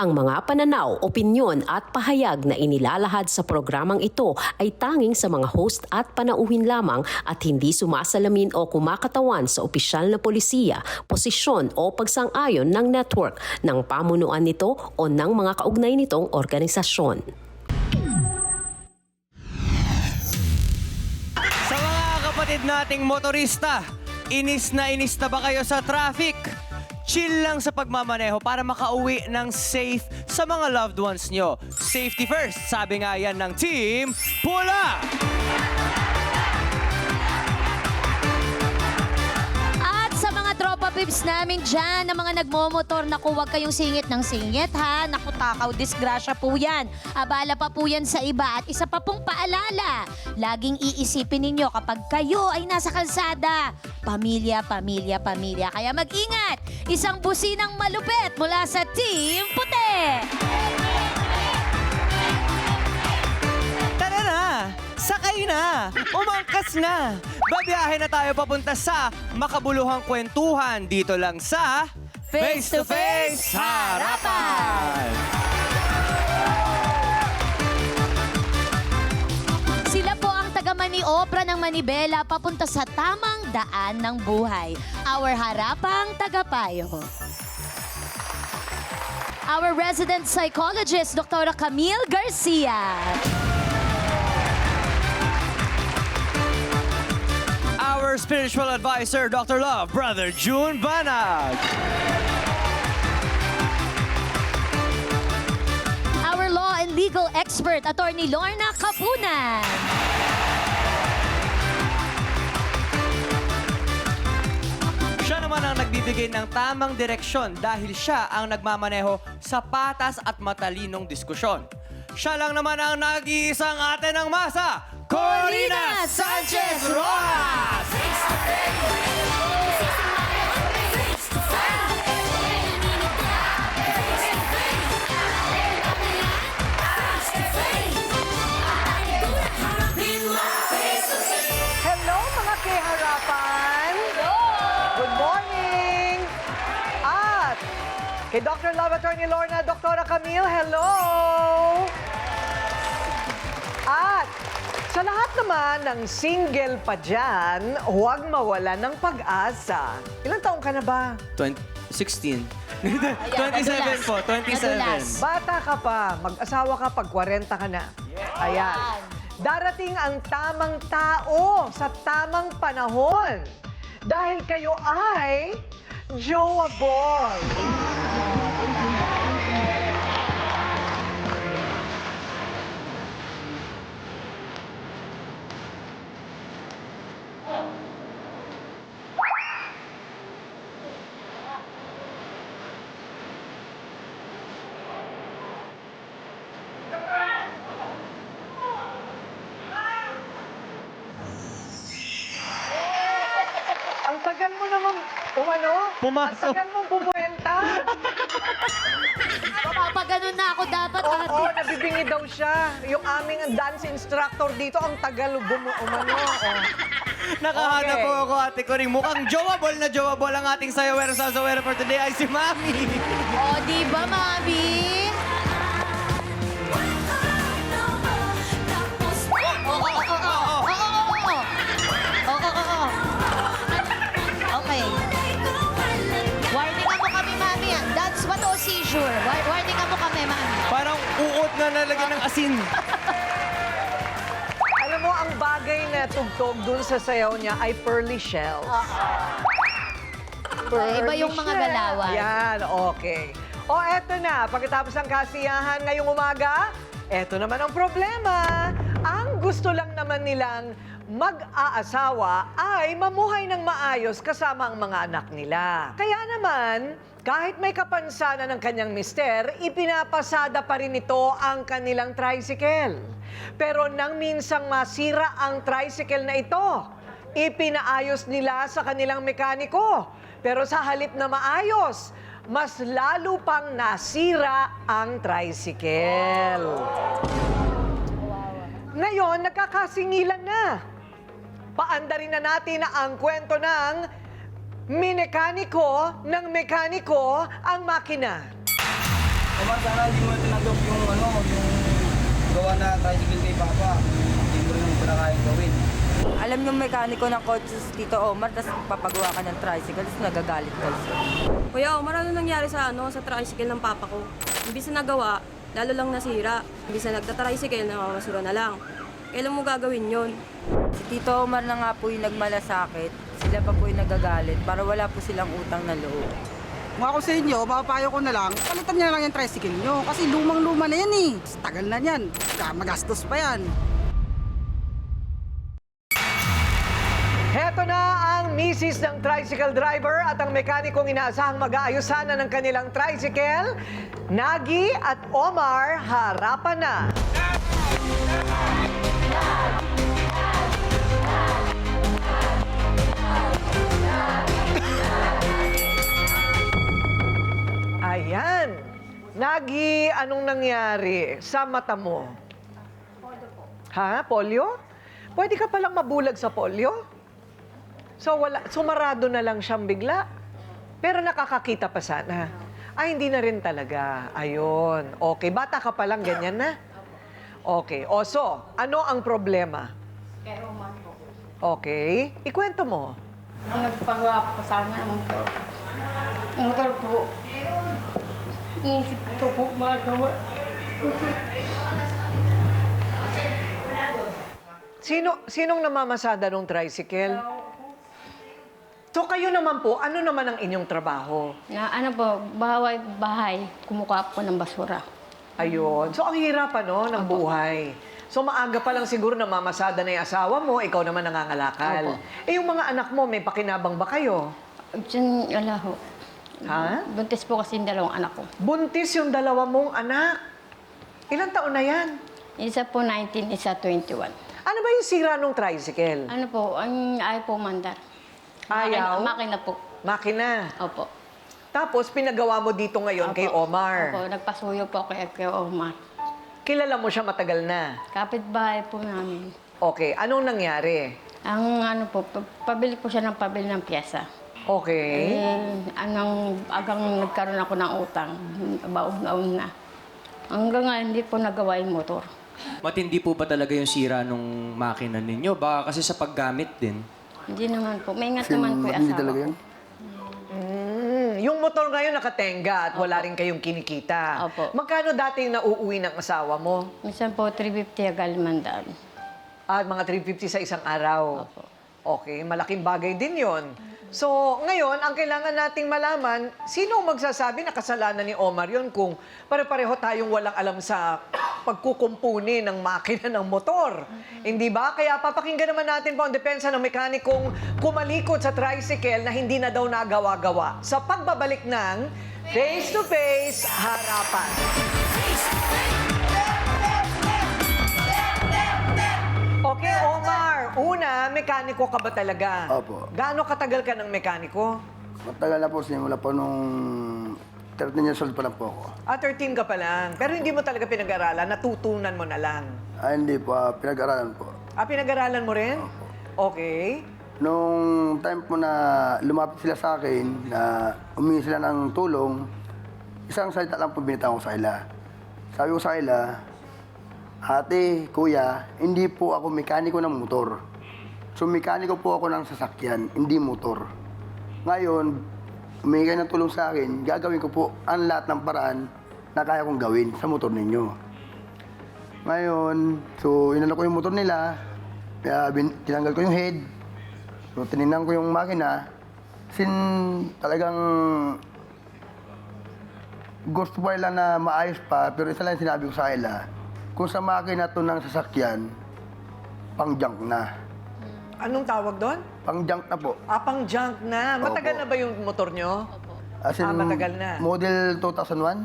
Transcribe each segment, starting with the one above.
Ang mga pananaw, opinyon at pahayag na inilalahad sa programang ito ay tanging sa mga host at panauhin lamang at hindi sumasalamin o kumakatawan sa opisyal na polisiya, posisyon o pagsang-ayon ng network, ng pamunuan nito o ng mga kaugnay nitong organisasyon. Sa mga kapatid nating motorista, inis na ba kayo sa traffic? Chill lang sa pagmamaneho para makauwi ng safe sa mga loved ones nyo. Safety first, sabi nga yan ng Team Pula! At sa mga tropa pips namin dyan, na mga nagmomotor, naku, huwag kayong singit ng singit, ha? Naku, takaw, disgrasya po yan. Abala pa po yan sa iba. At isa pa pong paalala, laging iisipin ninyo kapag kayo ay nasa kalsada, pamilya, pamilya, pamilya. Kaya mag-ingat! Isang businang malupit mula sa Team Puti! Tara na! Sakay na! Umangkas na! Babiyahe na tayo papunta sa makabuluhang kwentuhan dito lang sa Face to Face Harapan! Sila po ang taga-maniobra ng Manibela papunta sa tamang daan ng buhay. Our harapang tagapayo. Our resident psychologist, Dr. Camille Garcia. Our spiritual advisor, Dr. Love, Brother June Banag. Our law and legal expert, Attorney Lorna Capunan. Siya naman ang nagbibigay ng tamang direksyon dahil siya ang nagmamaneho sa patas at matalinong diskusyon. Siya lang naman ang nag-iisang ate ng masa, Corina Sanchez Rojas! Hello mga kiharapan! Good morning! At kay Dr. Love, Attorney Lorna, Dr. Camille, hello! At sa lahat naman ng single pa dyan, huwag mawala ng pag-asa. Ilang taong ka na ba? 16. Ayan, 27 po, 27. Madulas. Bata ka pa, mag-asawa ka pag 40 ka na. Ayan. Darating ang tamang tao sa tamang panahon. Dahil kayo ay jowa-boy. Ang tagal mo naman, umano? Pumasok. Ang tagal mo bumuenta. Papaganon na ako dapat, Oo, ate. nabibingi daw siya. Yung aming dance instructor dito, ang tagal umano. Oh. Nakahanap Okay. po ako, Ate Coring. Mukhang jowa-ball na jowa-ball ang ating sayawero sa sayawero for today ay si Mami. O, di ba, mami? Oo. Okay. Warningan mo kami, mami. That's what o seizure. Warningan mo kami, mami. Parang uot na nalagyan ng asin. Alam mo, ang bagay na tugtog dun sa sayaw niya ay Pearly Shells. Iba yung mga Shell. galawan. Yan, okay. O, eto na. Pagkatapos ng kasiyahan ngayong umaga, eto naman ang problema. Ang gusto lang naman nilang mag-aasawa ay mamuhay ng maayos kasama ang mga anak nila. Kaya naman, kahit may kapansanan ng kanyang mister, ipinapasada pa rin ito ang kanilang tricycle. Pero nang minsang masira ang tricycle na ito, ipinaayos nila sa kanilang mekaniko. Pero sa halip na maayos, mas lalo pang nasira ang tricycle. Ngayon, nagkakasingilan na. Paandarin na natin ang kwento ng mekaniko ang makina. Omar, sana hindi mo tinanggap yung yung gawa na tricycle kay Papa. Hindi mo rin pala kayang gawin. Alam yung mekaniko ng kotse si Tito Omar, tapos papagawa ka ng tricycle, tapos nagagalit ka siya. Kuya Omar, ano nangyari sa tricycle ng papa ko? Imbis na nagawa, lalo lang nasira. Imbis na nagta-tricycle, namamasura na lang. Kailan mo gagawin yon? Si Tito Omar na nga po yung nagmalasakit, sila pa po yung nagagalit para wala po silang utang na loob. Kung ako sa inyo, papapayo ko na lang, palitan niya na lang yung tricycle nyo. Kasi lumang-luma na yan eh. Tagal na yan. Magastos pa yan. Heto na ang misis ng tricycle driver at ang mekanikong inaasahang mag-aayos sana ng kanilang tricycle. Nagi at Omar, harapan na. Ayan. Nagi, anong nangyari sa mata mo? Ha? Polio? Pwede ka palang mabulag sa polio? So, sumarado na lang siyang bigla. Pero nakakakita pa sana. Ay, hindi na rin talaga. Ayun. Okay, bata ka pa lang, ganyan na. Okay. O, so, ano ang problema? Kay Roman po. Okay. Ikwento mo. Ang nagpagawa po sa amin ang motor. Ang motor po. Inisip ko po magawa. Sinong namamasada ng tricycle? So, kayo naman po, ano naman ang inyong trabaho? Na ano po, bahay, kumukuha po ng basura. Ayun. So, ang hirap, ng buhay. So, maaga pa lang siguro namamasada na yung asawa mo, ikaw naman nangangalakal. Opo. Eh, yung mga anak mo, may pakinabang ba kayo? Diyan, wala ho. Ha? Buntis po kasi yung dalawang anak ko. Buntis yung dalawa mong anak. Ilang taon na yan? Isa po 19, isa 21. Ano ba yung sira nung tricycle? Ano po, ang ayaw po mandar. Ayaw? Makina po. Makina. Opo. Tapos, pinagawa mo dito ngayon kay Omar. Opo, nagpasuyo po kay Omar. Kilala mo siya matagal na. Kapitbahay po namin. Okay, anong nangyari? Ang ano po, pabili po siya ng pabili ng pyesa. Okay. Agang nagkaroon ako ng utang, baon na. Hanggang nga hindi po nagawa yung motor. Matindi po ba talaga yung sira nung makina ninyo? Baka kasi sa paggamit din. Hindi naman po. May ingat naman po yung asawa ko. Yung motor ngayon nakatenga at wala rin kayong kinikita. Opo. Magkano dati yung nauuwi ng asawa mo? Minsan po 350 agalmandaan. Mga 350 sa isang araw. Opo. Okay, malaking bagay din yon. So, ngayon, ang kailangan nating malaman, sino ang magsasabi na kasalanan ni Omar yon kung pare-pareho tayong walang alam sa pagkukumpuni ng makina ng motor. Hindi ba? Kaya papakinggan naman natin po ang depensa ng mekanikong kumalikot sa tricycle na hindi na daw nagawa-gawa sa pagbabalik ng Face to Face Harapan. Okay, Omar. Una, mekaniko ka ba talaga? Opo. Gaano katagal ka ng mekaniko? Matagal na po, simula po nung 13 years old pa lang po ako. 13 ka pa lang. Pero hindi mo talaga pinag-aralan, natutunan mo na lang. Hindi po, pinag-aralan po. Pinag-aralan mo rin? Okay. Nung time po na lumapit sila sa akin, na humingi sila ng tulong, isang salita lang po binitawan ko sa kanila. Sabi ko sa kanila, ate, kuya, hindi po ako mekaniko ng motor. So, mekaniko po ako ng sasakyan, hindi motor. Ngayon, humingi kayo ng tulong sa akin, gagawin ko po ang lahat ng paraan na kaya kong gawin sa motor ninyo. Ngayon, so, inano ko yung motor nila, kaya tinanggal ko yung head, so, tinignan ko yung makina, talagang gusto pa nila na maayos pa, pero isa lang sinabi ko sa kanila, kung sa makina to ng sasakyan, pang-junk na. Anong tawag doon? Pang-junk na po. Pang-junk na. Matagal Opo. na ba yung motor nyo? As in, matagal na. Model 2001?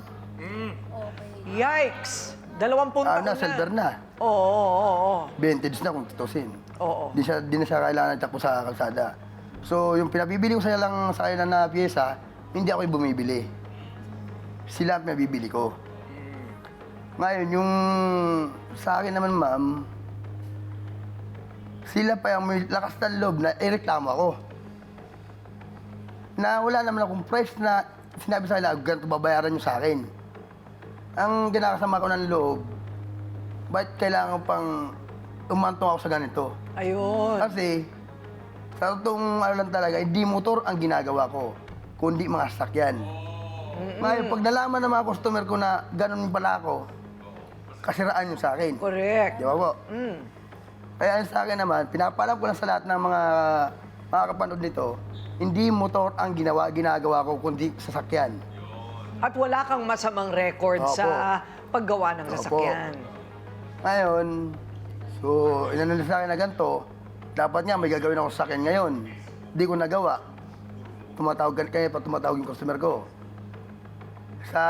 Yikes! 20 taon na. Silver na. Oo. Vintage na kung tutusin. Oo. Di na siya kailangan takbo sa kalsada. So, yung pinabibili ko sa lang sa kanila na pyesa, hindi ako yung bumibili. Sila ang pinabibili ko. Ngayon, yung sa akin naman, ma'am, sila pa yung may lakas ng loob na ireklamo ako. Na wala naman akong price na sinabi sa kanila, ganito babayaran nyo sa akin. ang kinakasama ko ng loob, bakit kailangan pang umantong ako sa ganito? Ayun. Kasi, sa totoong ano lang talaga, hindi motor ang ginagawa ko, kundi mga sasakyan. Ngayon, pag nalaman ng mga customer ko na ganun pala ako, kasiraan yun sa akin. Correct. Di ba po? Mm. Kaya sa akin naman, pinapalam ko lang sa lahat ng mga kapanood nito, hindi motor ang ginagawa ko, kundi sasakyan. At wala kang masamang record Opo. sa paggawa ng Opo. sasakyan. Ngayon, so, inanong sa akin na ganito, dapat nga may gagawin ako sa akin ngayon. Hindi ko nagawa. Tumatawag tumatawag yung customer ko. Sa,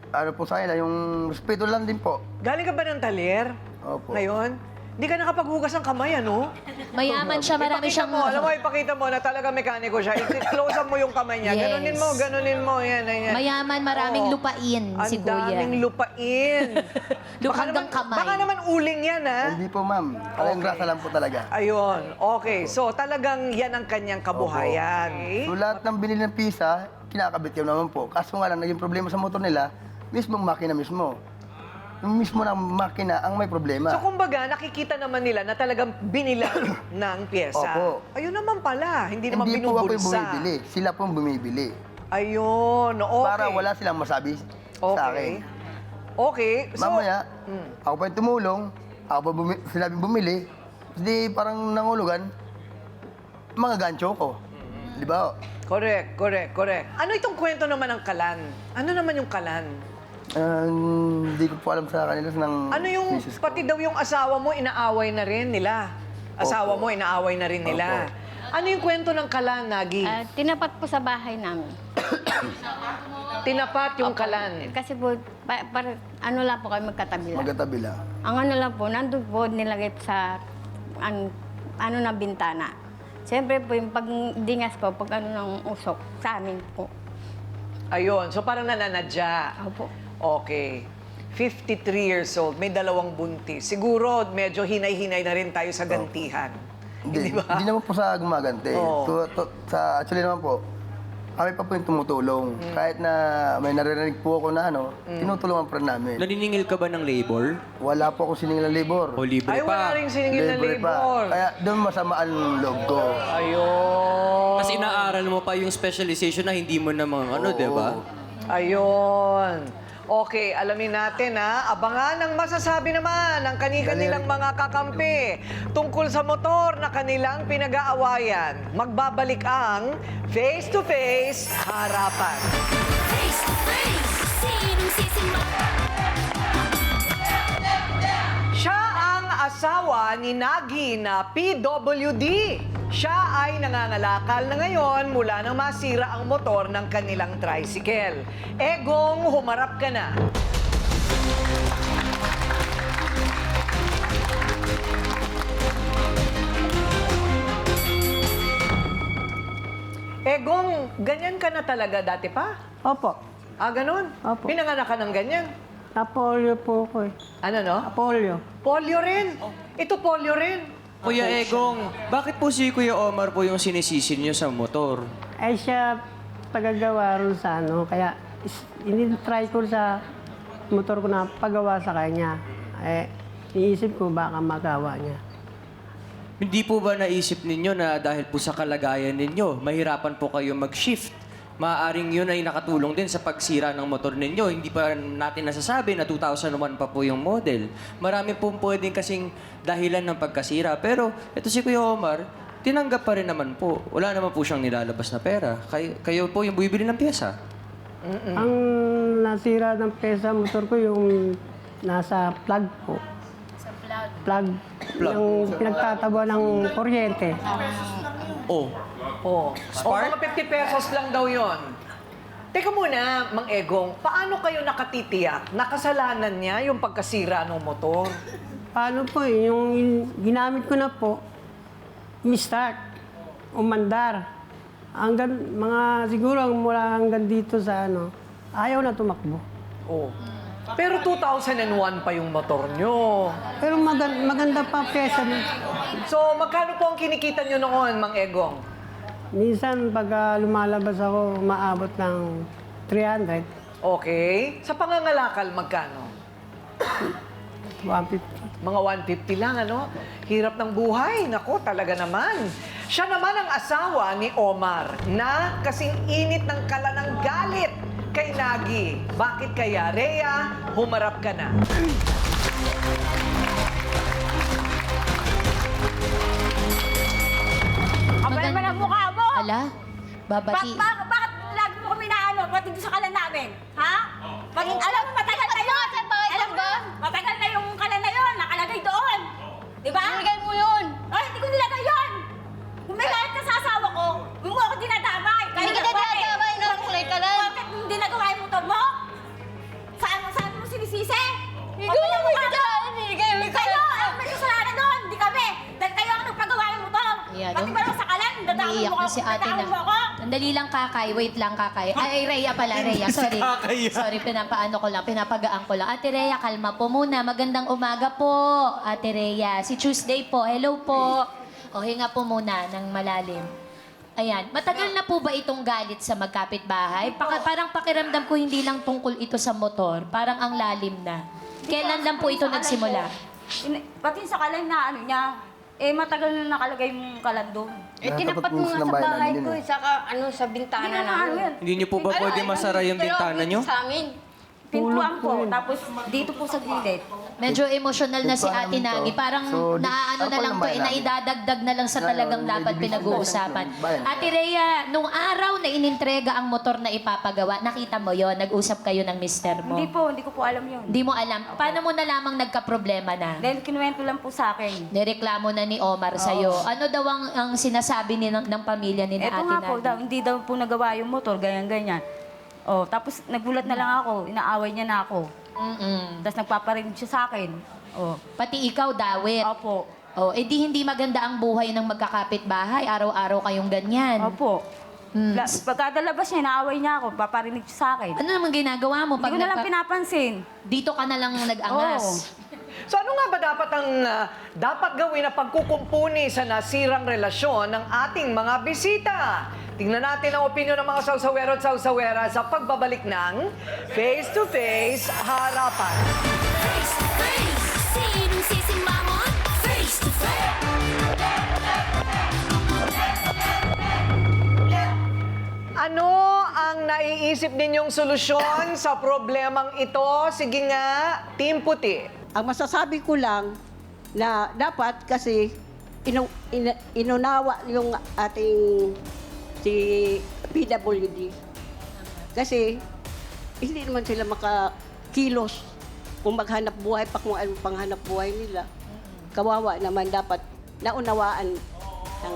ano po sa akin, yung respeto lang din po. Galing ka ba ng talir? Opo. Ngayon? Hindi ka nakapaghugas ng kamay, ano? Mayaman siya, marami Ipakita siyang... mo, alam mo, ipakita mo na talaga mekaniko siya. I-close up mo yung kamay niya. Yes. Ganunin mo. Yan. Mayaman, maraming Oo. lupain si Ang Kuya. daming lupain. Hanggang kamay. Baka naman uling yan, ha? Hindi po, ma'am. Talagang Okay. grasa lang po talaga. Ayun. Okay. So, talagang yan ang kanyang kabuhayan. So, lahat ng binili ng pisa, kinakabit yun naman po. Kaso nga lang, naging problema sa motor nila, mismong makina mismo. Yung mismo ng makina ang may problema. So, kumbaga, nakikita naman nila na talagang binilang ng pyesa. Opo. Ayun naman pala. Hindi naman Hindi po ako yung binubulsa. bumibili. Sila po yung bumibili. Ayun. Okay. Para wala silang masabi sa akin. Okay. So, Mamaya, Mm. ako pa yung tumulong, ako pa sila yung bumili, hindi parang nangulugan, mga gancho ko. Di ba? correct. Ano itong kwento naman ng kalan? Ano naman yung kalan? Hindi ko po alam sa kanila ng Ano yung, misis ko. pati daw yung asawa mo, inaaway na rin nila. Asawa Opo. mo, inaaway na rin nila. Opo. Ano yung kwento ng kalan, Nagi? Tinapat po sa bahay namin. Tinapat yung kalan. Kasi po, ano lang po kayo magkatabi lang. Magkatabi lang. Ang ano lang po, nandun po nilagay sa ano na bintana. Siyempre po, yung pagdingas ko, pag ano ng usok, sa amin po. Ayun, so parang nananadya. Opo. Okay. 53 years old, may 2 buntis. Siguro medyo hinay-hinay na rin tayo sa gantihan. Hindi, Di ba? hindi naman po sa gumaganti. Oo. Actually naman po, kami pa po yung tumutulong. Kahit na may naririnig po ako na tinutulungan pa rin namin. Naniningil ka ba ng labor? Wala po ako siningil ng labor. O libre Ay, wala pa? rin siningil na Libre pa. labor. Kaya doon masama ang loob ko. Ayun. Tapos inaaral mo pa yung specialization na hindi mo namang ano, di ba? Ayun. Okay, alamin natin ha. Abangan ang masasabi naman ng kanilang mga kakampi tungkol sa motor na kanilang pinag-aawayan. Magbabalik ang Face to Face Harapan. Face to face, sinong sisimba? Siya ang asawa ni Nagi na PWD. Siya ay nangangalakal na ngayon mula nang masira ang motor ng kanilang tricycle. Egong, humarap ka na. Egong, ganyan ka na talaga dati pa? Opo. Ah, ganun? Opo. Pinanganak ka ng ganyan? Na-polio po ko eh. Ano, no? Polio. Polio rin. Ito polio rin. Kuya Egong, bakit po si Kuya Omar po yung sinisisin niyo sa motor? Ay siya tagagawa ron sa ano. Kaya ini-try ko sa motor ko na pagawa sa kanya. Eh, iniisip ko baka magawa niya. Hindi po ba naisip ninyo na dahil po sa kalagayan ninyo, mahirapan po kayo mag-shift? Maaaring yun ay nakatulong din sa pagsira ng motor ninyo. Hindi pa natin nasasabi na 2001 pa po yung model. Marami pong pwedeng kasing dahilan ng pagkasira. Pero ito si Kuya Omar, tinanggap pa rin naman po. Wala naman po siyang nilalabas na pera. Kayo po yung bumibili ng pyesa. Ang nasira ng pesa motor ko yung nasa plug po. Sa plug? Yung pinagtataba ng kuryente. Oh, Oh. Spark? O, mga 50 pesos lang daw yon. Teka muna, Mang Egong, paano kayo nakatitiyak? Nakasalanan niya yung pagkasira ng motor? Paano po eh, yung ginamit ko na po, mi-start, umandar. Hanggang, siguro mula hanggang dito sa ayaw na tumakbo. Oh. Pero 2001 pa yung motor nyo. Pero maganda pa pyesa. So, magkano po ang kinikita nyo noon, Mang Egong? Minsan, pag lumalabas ako, maabot ng 300. Okay. Sa pangangalakal, magkano? 150. Mga 150 lang, ano? Hirap ng buhay. Nako, talaga naman. Siya naman ang asawa ni Omar na kasing init ng kala ng galit kay Nagi. Bakit kaya? Rhea, humarap ka na. Kapal naman ang mukha mo! Ala, babati. Bakit lagi mo kami naano? Ba't dito sa kalan namin? Ha? Alam mo, matagal na yun! Alam mo, matagal na yung kalan na yun, nakalagay doon. Di ba? Nilagay mo yun! Ay, hindi ko nilagay yun! Kung may galit ka sa asawa ko, huwag mo ako dinadamay. Hindi kita dinadamay, nakulay ka lang. Bakit hindi nagawa yung motor mo? Saan mo sinisisi? Hindi ko Hindi kayo! Ang may kasalanan doon, hindi kami. Dahil kayo ang nagpagawa ng motor. Ayan, Pati ba naman sa kalan, dadamay Naiiyak mo na ako. si ate dadamay mo ako. na. Sandali lang, Kakay. Wait lang, Kakay. Ay, Rhea pala, Rhea. Sorry. Kakay yan. Sorry, pinapaano ko lang, pinapagaan ko lang. Ate Rhea, kalma po muna. Magandang umaga po, Ate Rhea. Si Tuesday po. Hello po. O, hinga po muna ng malalim. Ayan. Matagal na po ba itong galit sa magkapitbahay? Parang pakiramdam ko hindi lang tungkol ito sa motor. Parang ang lalim na. Kailan lang po ito nagsimula? Pati sa kalan na ano niya, matagal na nakalagay yung kalan doon. Tinapat mo nga sa bahay ko, Saka sa bintana Hindi na ano yan. Hindi niyo po ba pwede masara yung bintana niyo? Sa amin. Pintuan po, tapos dito po sa gilid. Medyo emotional na si Ate Nagi. Parang So, naaano na lang po, naidadagdag na lang sa talagang dapat pinag-uusapan. Ate Rhea, nung araw na inintrega ang motor na ipapagawa, nakita mo yon, nag-usap kayo ng mister mo? Hindi ko po alam yun. Hindi mo alam. Paano mo na lamang nagka-problema na? Dahil kinuwento lang po sa akin. Nireklamo na ni Omar sa'yo. Ano daw ang sinasabi ng pamilya ni Eto Ate nga po, Nagi? hindi daw po nagawa yung motor, ganyan-ganyan. Oh, tapos nagulat na lang ako, inaaway niya na ako. Tapos nagpaparinig siya sa akin. Oh. Pati ikaw, dawit. Opo. Oh, edi hindi maganda ang buhay ng magkakapit-bahay. Araw-araw kayong ganyan. Opo. Pagkadalabas niya, inaaway niya ako, paparinig siya sa akin. Ano namang ginagawa mo? Hindi ko na lang pinapansin. Dito ka na lang nag-angas. So ano nga ba dapat ang dapat gawin na pagkukumpuni sa nasirang relasyon ng ating mga bisita? Tingnan natin ang opinyon ng mga sausawero at sausawera sa pagbabalik ng Face to Face Harapan. Face to face, sinong sisimamon? Face to face. Ano ang naiisip ninyong solusyon sa problemang ito? Sige nga, Team Puti. Ang masasabi ko lang na dapat kasi inunawa yung ating si PWD. Kasi hindi naman sila makakilos kung maghanap buhay pa kung anong panghanap buhay nila. Kawawa naman dapat naunawaan ng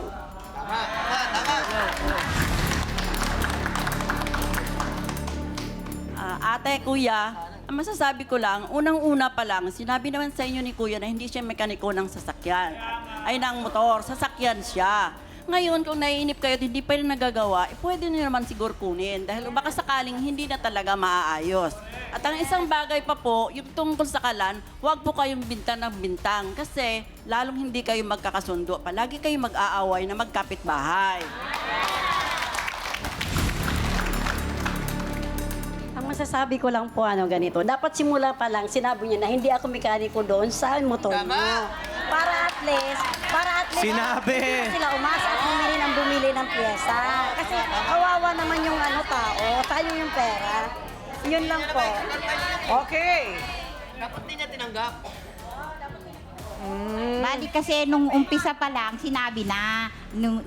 Ate, kuya, ang masasabi ko lang, unang-una pa lang, sinabi naman sa inyo ni kuya na hindi siya mekaniko ng sasakyan. Ay, ng motor, sasakyan siya. Ngayon, kung naiinip kayo at hindi pa rin nagagawa, pwede nyo naman siguro kunin dahil baka sakaling hindi na talaga maaayos. At ang isang bagay pa po, yung tungkol sa kalan, huwag po kayong bintang ng bintang kasi lalong hindi kayo magkakasundo. Palagi kayo mag-aaway na magkapit-bahay. Ang masasabi ko lang po ganito. Dapat simula pa lang sinabi niya na hindi ako mekaniko doon sa motor niya. Para at least Sinabi. hindi sila umasa at bumili ng pyesa. Kasi kawawa naman yung tao, tayo yung pera. Yun lang po. Okay. Bali kasi nung umpisa pa lang, sinabi na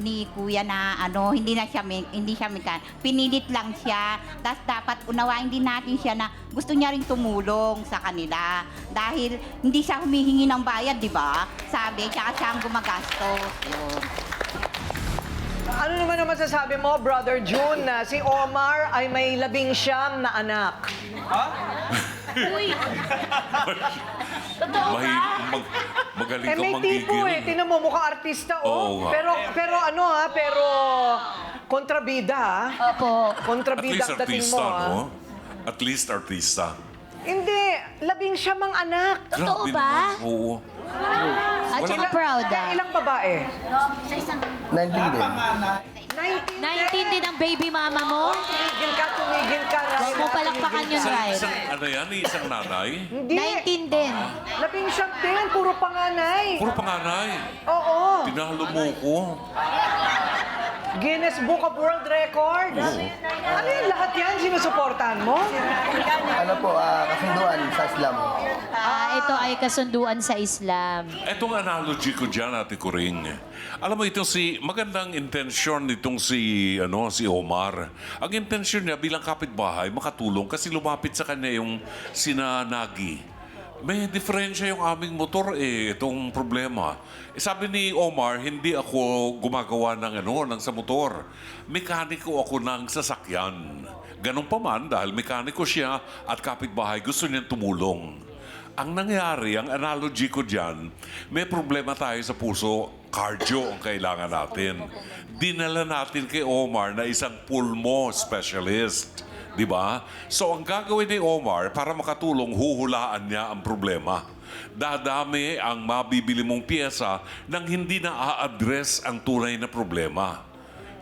ni kuya na hindi siya mekan. Pinilit lang siya. Tapos dapat unawain din natin siya na gusto niya rin tumulong sa kanila. Dahil hindi siya humihingi ng bayad, di ba? Sabi, tsaka siya ang gumagastos. Yun. Ano naman ang masasabi mo, Brother June, na si Omar ay may 19 na anak? Magaling kang may tipo manggigil. Tinan mo, mukhang artista, Oo nga. Pero kontrabida, Opo. At Kontrabida least ang dating mo, artista, no? At least artista. Hindi, 19 anak. Totoo Grabe ba? naman. Oo. At saka proud Ilang babae? 19 din. 19 din ang baby mama mo? Tumigil ka, Huwag mo palakpakan yun, Rai. Ano yan? Isang nanay? Hindi. 19 din. Labing siyam din, puro panganay. Puro panganay. Oo. Tinalo mo ko. Guinness Book of World Records. Ano yan, lahat yan sinusuportahan mo? Ano po, kasunduan sa Islam. Ito ay kasunduan sa Islam. Etong analogy ko dyan, Ate Kuring. Alam mo, itong magandang intensyon nitong si Omar. Ang intensyon niya bilang kapitbahay, makatulong kasi lumapit sa kanya yung sina Nagi. May diferensya yung aming motor itong problema. Sabi ni Omar, hindi ako gumagawa ng sa motor. Mekaniko ako ng sasakyan. Ganun pa man, dahil mekaniko siya at kapitbahay, gusto niyang tumulong. Ang nangyari, ang analogy ko dyan, may problema tayo sa puso, cardio ang kailangan natin. Dinala natin kay Omar na isang pulmo specialist. Di ba? So, ang gagawin ni Omar, para makatulong, huhulaan niya ang problema. Dadami ang mabibili mong pyesa nang hindi na a-address ang tunay na problema.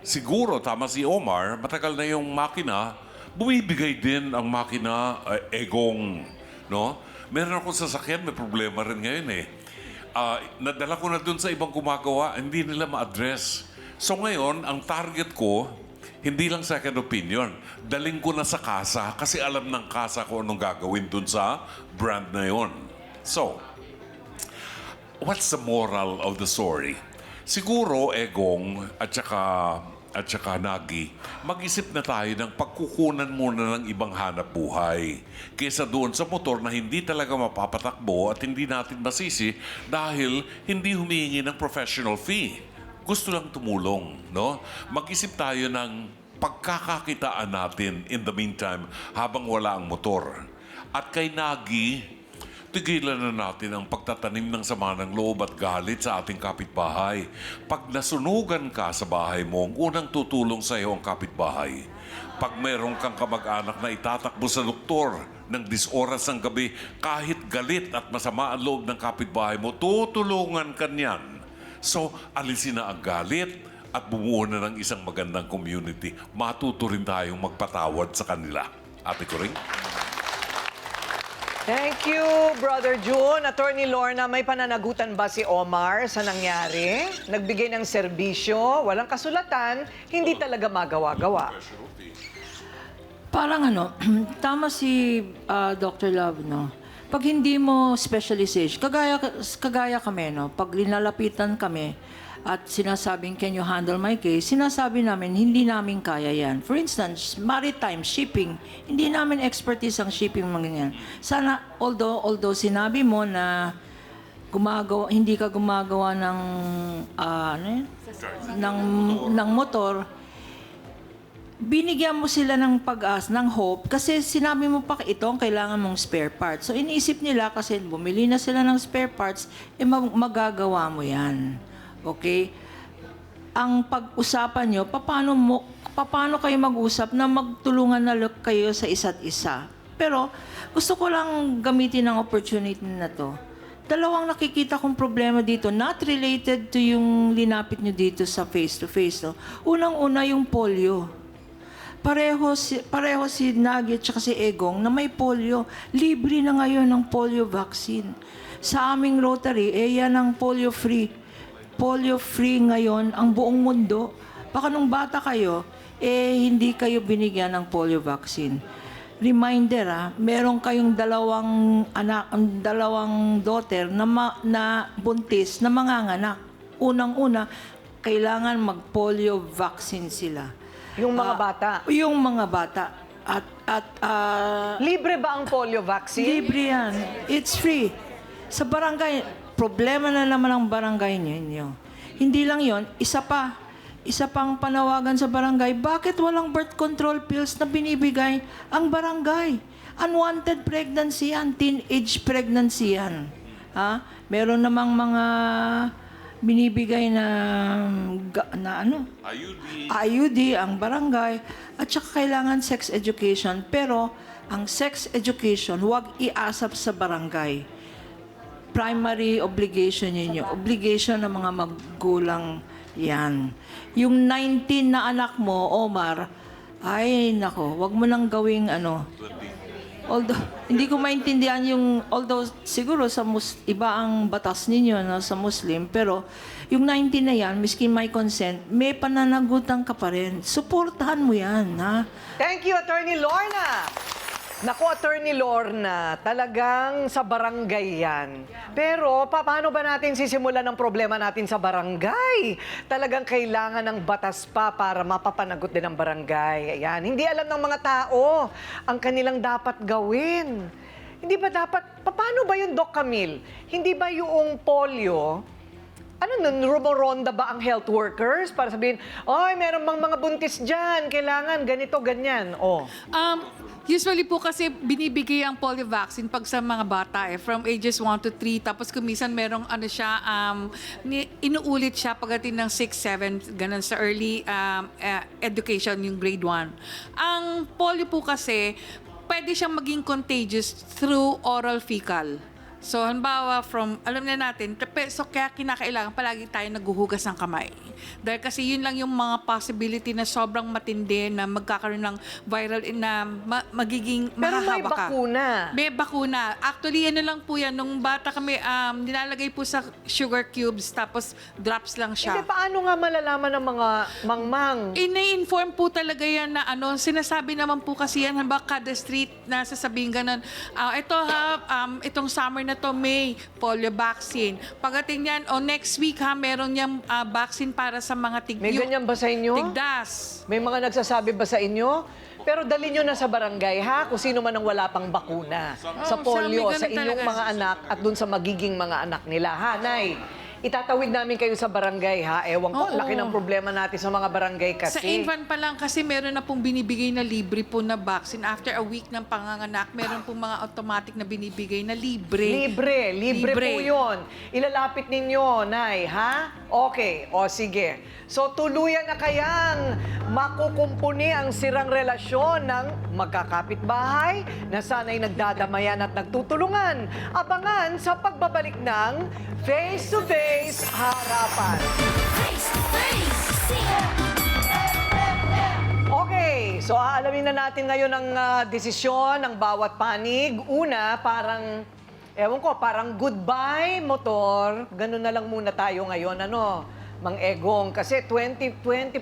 Siguro, tama si Omar, matagal na yung makina, bumibigay din ang makina egong, no? Meron akong sasakyan, may problema rin ngayon nadala ko na dun sa ibang gumagawa, hindi nila ma-address. So ngayon, ang target ko, hindi lang second opinion. Daling ko na sa kasa kasi alam ng kasa ko anong gagawin dun sa brand na yon. So, what's the moral of the story? Siguro, Egong at saka Nagi, mag-isip na tayo ng pagkukunan muna ng ibang hanap buhay kaysa doon sa motor na hindi talaga mapapatakbo at hindi natin masisi dahil hindi humihingi ng professional fee. Gusto lang tumulong, no? Mag-isip tayo ng pagkakakitaan natin in the meantime habang wala ang motor. At kay Nagi, tigilan na natin ang pagtatanim ng sama ng loob at galit sa ating kapitbahay. Pag nasunugan ka sa bahay mo, ang unang tutulong sa iyo ang kapitbahay. Pag meron kang kamag-anak na itatakbo sa doktor ng 10 oras ng gabi, kahit galit at masama ang loob ng kapitbahay mo, tutulungan ka niyan. So, alisin na ang galit at bumuo na ng isang magandang community. Matuto rin tayong magpatawad sa kanila. Ate Kuring? Thank you, Brother June. Attorney Lorna, may pananagutan ba si Omar sa nangyari? Nagbigay ng serbisyo, walang kasulatan, hindi talaga magawa-gawa. Parang tama si Dr. Love, no? Pag hindi mo specialization, kagaya kami, no? Pag linalapitan kami at sinasabing, can you handle my case? Sinasabi namin, hindi namin kaya yan. For instance, maritime, shipping, hindi namin expertise ang shipping mga ganyan. Sana, although sinabi mo na hindi ka gumagawa ng motor, binigyan mo sila ng pag-asa, ng hope, kasi sinabi mo pa ito ang kailangan mong spare parts. So, iniisip nila kasi bumili na sila ng spare parts, magagawa mo yan. Okay? Ang pag-usapan nyo, paano kayo mag-usap na magtulungan na kayo sa isa't isa. Pero, gusto ko lang gamitin ang opportunity na to. Dalawang nakikita kong problema dito, not related to yung linapit nyo dito sa face-to-face. No? Unang-una yung polio. Pareho si Nagi at si Egong na may polio. Libre na ngayon ang polio vaccine. Sa aming Rotary, yan ang polio-free. Polio-free ngayon ang buong mundo. Baka nung bata kayo, hindi kayo binigyan ng polio vaccine. Reminder, meron kayong dalawang daughter na buntis na manganganak. Unang-una, kailangan mag-polio vaccine sila. Yung mga bata? Yung mga bata. Libre ba ang polio vaccine? Libre yan. It's free. Sa barangay, problema na naman ang barangay ninyo. Hindi lang yon, isa pang panawagan sa barangay, bakit walang birth control pills na binibigay ang barangay? Unwanted pregnancy yan, teenage pregnancy yan. Meron namang mga binibigay na IUD ang barangay, at saka kailangan sex education. Pero ang sex education, huwag iasap sa barangay. Primary obligation ninyo. Obligation ng mga magulang Yan. Yung 19 na anak mo, Omar, ay nako, wag mo nang gawing ano. Although, hindi ko maintindihan although siguro iba ang batas ninyo no, sa Muslim, pero yung 19 na yan, miskin may consent, may pananagutan ka pa rin. Suportahan mo yan, ha? Thank you, Attorney Lorna. Naku, Attorney Lorna, talagang sa barangay yan. Pero paano ba natin sisimulan ang problema natin sa barangay? Talagang kailangan ng batas pa para mapapanagot din ang barangay. Ayan. Hindi alam ng mga tao ang kanilang dapat gawin. Hindi ba dapat, paano ba yun, Doc Camille? Hindi ba yung polio, rumoronda ba ang health workers para sabihin, oy, meron bang mga buntis dyan, kailangan ganito, ganyan. Oh. Usually po kasi binibigay ang polio vaccine pag sa mga bata from ages 1 to 3. Tapos kumisan merong inuulit siya pagdating ng 6, 7, ganun sa early education, yung grade 1. Ang polio po kasi, pwede siyang maging contagious through oral fecal. So, halimbawa, alam na natin, so kaya kinakailangan palagi tayo naghuhugas ng kamay. Dahil kasi yun lang yung mga possibility na sobrang matindi na magkakaroon ng viral, na magiging Pero may mahahawa ka. bakuna. May bakuna. Actually, ano lang po yan, nung bata kami, nilalagay po sa sugar cubes, tapos drops lang siya. Hindi, paano nga malalaman ng mga mangmang? Ina-inform po talaga yan na sinasabi naman po kasi yan, halimbawa kada street na sasabihin ganun, itong summer na to may polio vaccine. Pagdating yan, next week meron niyang vaccine para sa mga May ganyan ba sa inyo? tigdas. May mga nagsasabi ba sa inyo? Pero dali nyo na sa barangay, ha? Kung sino man ang wala pang bakuna. Sa polio, ganun sa inyong talaga. mga anak at dun sa magiging mga anak nila. Ha, Nay? Itatawid namin kayo sa barangay, ha? Ewan ko, Oo. laki ng problema natin sa mga barangay kasi. Sa infant pa lang kasi meron na pong binibigay na libre po na vaccine. After a week ng panganganak, meron pong mga automatic na binibigay na libre. Libre po yun. Ilalapit ninyo, Nay, ha? Okay, o sige. So tuluyan na kayang makukumpuni ang sirang relasyon ng magkakapitbahay na sana'y nagdadamayan at nagtutulungan. Abangan sa pagbabalik ng Face to Face Harapan. Face to face. Okay, so aalamin na natin ngayon ang desisyon ng bawat panig. Una, parang, parang goodbye motor. Ganun na lang muna tayo ngayon, Mang Egong. Kasi 20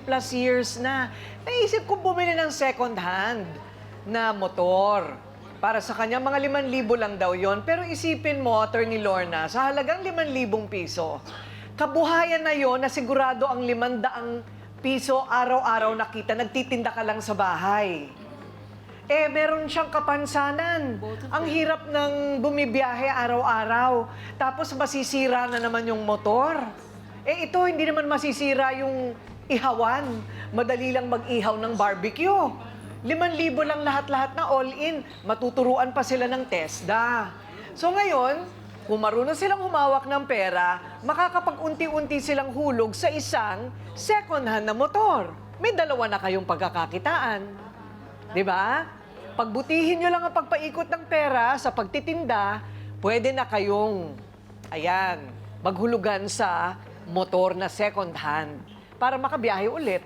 plus years na. Naisip ko bumili ng second hand na motor. Para sa kanya, mga 5,000 lang daw yon. Pero isipin mo, Attorney Lorna, sa halagang 5,000 piso, kabuhayan na yon na sigurado ang 500 piso araw-araw nakita, nagtitinda ka lang sa bahay. Meron siyang kapansanan. Ang hirap ng bumibiyahe araw-araw. Tapos masisira na naman yung motor. Ito, hindi naman masisira yung ihawan. Madali lang mag-ihaw ng barbecue. 5,000 lang lahat-lahat na all-in. Matuturuan pa sila ng TESDA. So ngayon, kung marunong silang humawak ng pera, makakapag-unti-unti silang hulog sa isang second-hand na motor. May 2 na kayong pagkakakitaan. Di ba? Pagbutihin nyo lang ang pagpaikot ng pera sa pagtitinda, pwede na kayong, maghulugan sa motor na second-hand para makabiyahe ulit.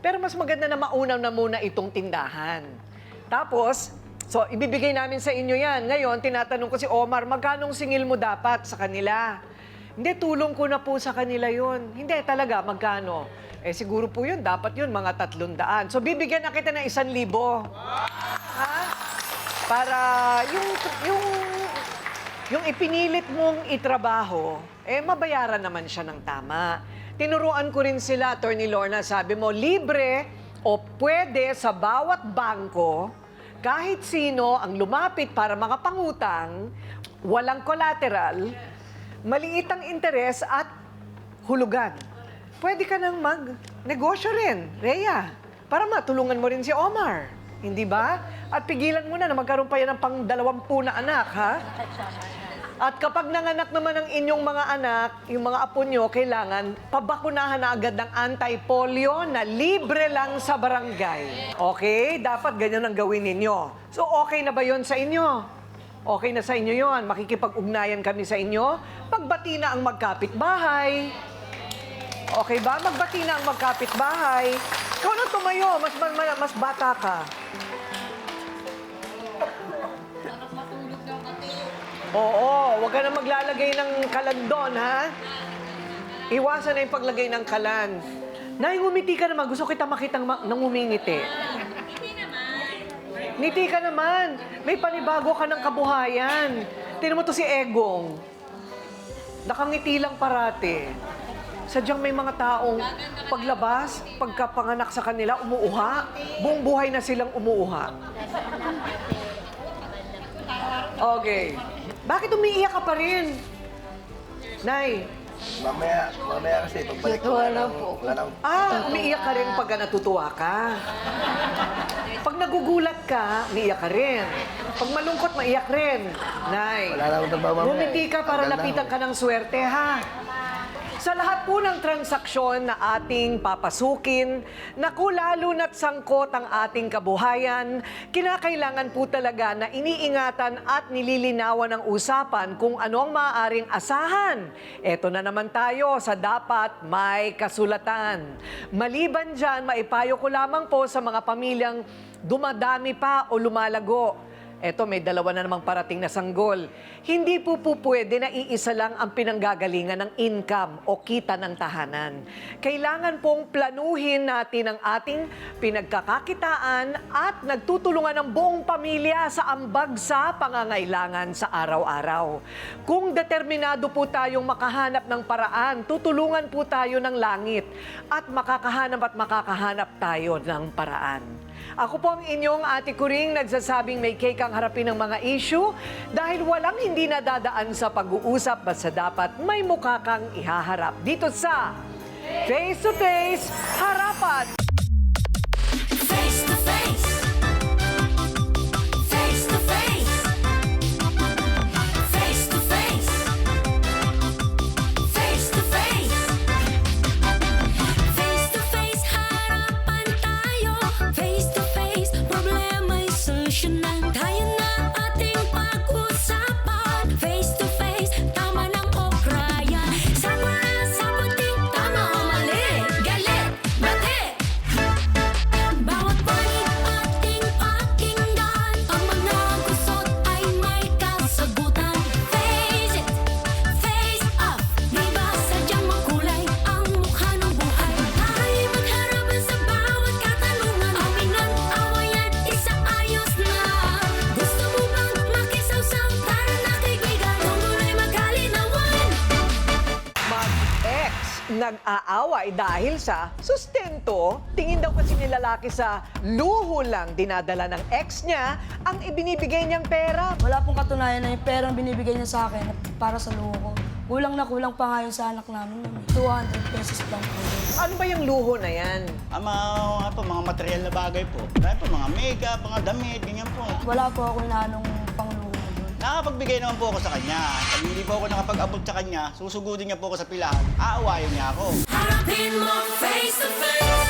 Pero mas maganda na maunaw na muna itong tindahan. Tapos, so ibibigay namin sa inyo yan. Ngayon, tinatanong ko si Omar, magkanong singil mo dapat sa kanila? Hindi, tulong ko na po sa kanila yon. Hindi, talaga, magkano? Siguro po yun, dapat yun, mga 300. So, bibigyan na kita ng 1,000. Ha? Para yung ipinilit mong itrabaho, mabayaran naman siya ng tama. Tinuruan ko rin sila, Attorney Lorna, sabi mo, libre o pwede sa bawat bangko, kahit sino ang lumapit para makapangutang, walang collateral, maliit ang interes at hulugan. Pwede ka nang mag-negosyo rin, Rhea, para matulungan mo rin si Omar. Hindi ba? At pigilan mo na magkaroon pa yan ng pang-20 na anak, ha? At kapag nanganak naman ang inyong mga anak, yung mga apo nyo, kailangan pabakunahan na agad ng anti-polio na libre lang sa barangay. Okay? Dapat ganyan ang gawin ninyo. So, okay na ba yon sa inyo? Okay na sa inyo yon. Makikipag-ugnayan kami sa inyo. Pagbati na ang magkapitbahay. Okay ba? Magbati na ang magkapit-bahay. Ikaw na tumayo. Mas bata ka. Oo, huwag ka na maglalagay ng kalan doon, ha? Iwasan na yung paglagay ng kalan. Nay, ngumiti ka naman. Gusto kita makitang nangumingiti. Ngiti ka naman. May panibago ka ng kabuhayan. Tingnan mo to si Egong. Nakangiti lang parati. Sadyang may mga taong paglabas, pagkapanganak sa kanila, umuuha. Buong buhay na silang umuuha. Okay. Bakit umiiyak ka pa rin? Nay. Mamaya kasi pagbalik ko. Umiiyak ka rin pag natutuwa ka. Pag nagugulat ka, umiiyak ka rin. Pag malungkot, maiyak rin. Nay, Wala na akong trabaho mamaya. bumiti ka para lapitan ka ng swerte, ha? Sa lahat po ng transaksyon na ating papasukin, naku lalo na't sangkot ang ating kabuhayan, kinakailangan po talaga na iniingatan at nililinawan ng usapan kung ano ang maaaring asahan. Eto na naman tayo sa dapat may kasulatan. Maliban dyan, maipayo ko lamang po sa mga pamilyang dumadami pa o lumalago. Eto, may dalawa na namang parating na sanggol. Hindi po pwede na iisa lang ang pinanggagalingan ng income o kita ng tahanan. Kailangan pong planuhin natin ang ating pinagkakakitaan at nagtutulungan ng buong pamilya sa ambag sa pangangailangan sa araw-araw. Kung determinado po tayong makahanap ng paraan, tutulungan po tayo ng langit at makakahanap tayo ng paraan. Ako po ang inyong Ate Kuring nagsasabing may cake ang harapin ng mga issue dahil walang hindi nadadaan sa pag-uusap basta dapat may mukha kang ihaharap. Dito sa Face to Face, Harapan! Face to face. Face to face. Face to face. Face to face. Face to face, harapan tayo. Face to face, problema'y solusyonan. Tayo na ating pag-usapan. Face to face, tama ng okrayan. Sama na sa puting, tama o mali. Galit, bati. Bawat panig ating pakinggan. Ang mga gusot ay may kasagutan. Face it, face up. Di ba sadyang makulay ang mukha ng buhay? Tayo'y magharapan sa bawat katanungan. Aminan, awayan, isaayos na. Gusto mo bang makisawsaw? Tara na kaibigan, tungkulay magkalinawan. Mag-ex nag-aaway dahil sa sustento. Tingin daw kasi ni lalaki sa luho lang dinadala ng ex niya ang ibinibigay niyang pera. Wala pong katunayan na yung perang binibigay niya sa akin para sa luho ko. Kulang na kulang pa nga yun sa anak namin. 200 pesos lang po. Ano ba yung luho na yan? Mga material na bagay po. Dahil po, mga makeup, mga damit, ganyan po. Wala po ako inaanong pangluho doon. Nakapagbigay naman po ako sa kanya. Pag hindi po ako nakapag-abot sa kanya, susugudin niya po ako sa pilahan, aawayin niya ako. Harapin mo face to face.